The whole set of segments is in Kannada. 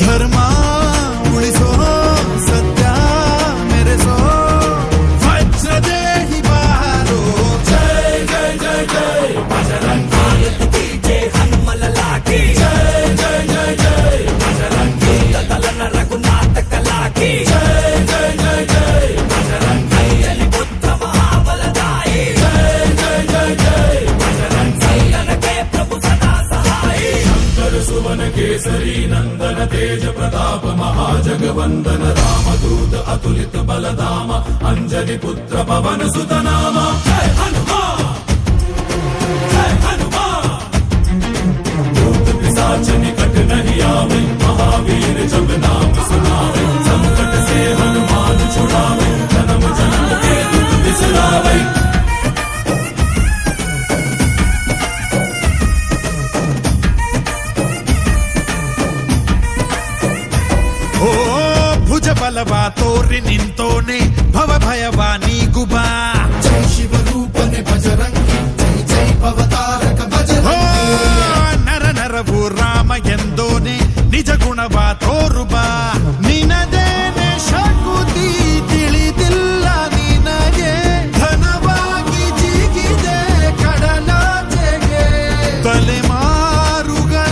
ಧರ್ಮ ಉಳಿಸೋ ಸತ್ಯ ಮೆರೆಸೋ ವಜ್ರದೇಹಿ ಬಾರೋ ಜೈ ಜೈ ಜೈ ಜೈ ಬಜರಂಗಿ ಜೈ ಹನುಮಲ ಲಾಗಿ ಜೈ ಜೈ ಜೈ ಜೈ ಬಜರಂಗಿ ತಲನ ರಘುನಾಥ ಕಲಾಗಿ ಜೈ ಜೈ ಜೈ ಜೈ ಬಜರಂಗಿ ಅಲಿ ಪುತ್ರ ಮಹಾಬಲದಾಯಿ ಜೈ ಜೈ ಜೈ ಜೈ ಬಜರಂಗಿ ನನಗೆ ಪ್ರಭು ಸದಾ ಸಹಾಯಿ ಶಂಕರ ಸುವನ ಕೇಸರಿ ನಂದನ ತೇಜ ಪ್ರತಾಪ महाजगवंदन रामदूत अतुलित बलधाम अंजनी पुत्र पवन सुत नाम जय हनुमान जय हनुमान भूत पिशाच निकट नहीं आवे महावीर जब नाम सुनावे संकट से हनुमान छुड़ावे जन्म जन्म के दुख बिसरावे ಬಲವಾ ತೋರಿ ನಿಂತೋನೆ ಭವ ಭಯವಾ ನೀಗುಬಾ ಜೈ ಶಿವ ರೂಪನೆ ಬಜರಂಗಿ ಜೈ ಜೈ ಭವತಾರಕ ಬಜರಂಗಿ ನರ ನರವು ರಾಮ ಎಂದೋನೆ ನಿಜ ಗುಣವಾ ತೋರುಬಾ ನಿನದೇನೆ ಶಕುತಿ ತಿಳಿದಿಲ್ಲ ನಿನಗೆ ಧನವಾಗಿ ಜಿಗಿದೆ ಕಡಲಾಚೆಗೆ ತಲೆಮಾರುಗಳ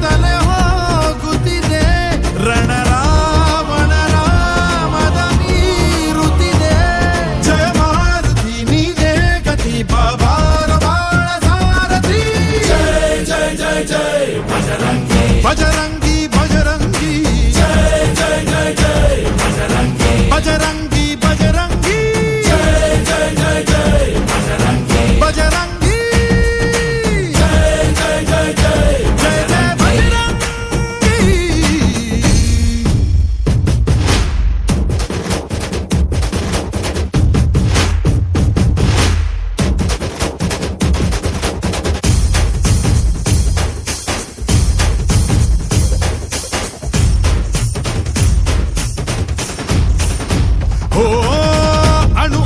ತಲೆ ಹೋಗುತ್ತಿದೆ ರಣ बजरंगी बजरंगी जय जय जय जय बजरंगी बजरंगी बजरंगी जय जय जय जय बजरंगी बजरंगी जय जय जय जय जय जय बजरंगी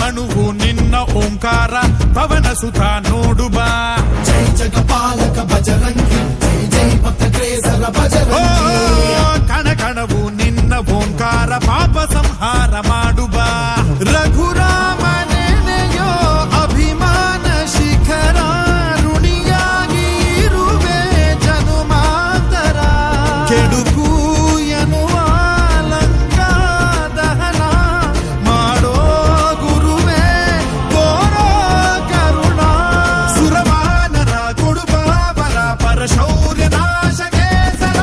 ಅಣುವು ನಿನ್ನ ಓಂಕಾರ ಪವನ ಸುತ ನೋಡುಬಾ ಜೈ ಜಗಪಾಲಕ ಬಜರಂಗಿ ಜೈ ಜೈ ಭಕ್ತ ಕೇಸರ ಬಜರಂಗಿ ಕಣ ಕಣವು ನಿನ್ನ ಓಂಕಾರ ಪಾಪ ಸಂಹಾರ ಮಾಡುಬಾ ರಘುರಾಮ ನೆನೆಯೋ ಅಭಿಮಾನ ಶಿಖರ ಋಣಿಯಾಗಿ ಇರುವೆ ಜನುಮಾಂತರ ಕೆಡುಕು ಎನ್ನುವ शौर्य नाश केसर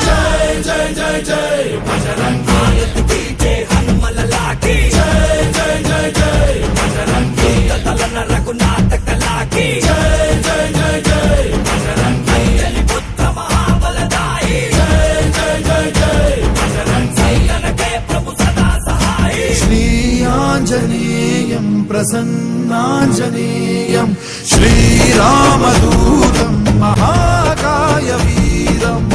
जय जय जय जय बजरंगी जय हनुमल लागी जय जय जय जय बजरंगी तलन रघुनाथ कलागी जय जय जय जय बजरंगी अली पुत्र महाबलदाई जय जय जय जय बजरंगी ನನಗೆ ಪ್ರಭು ಸದಾ ಸಹಾಯಿ श्री आंजनेयं प्रसन्नांजनेयं श्रीरामदूतं महाकाय वीरम्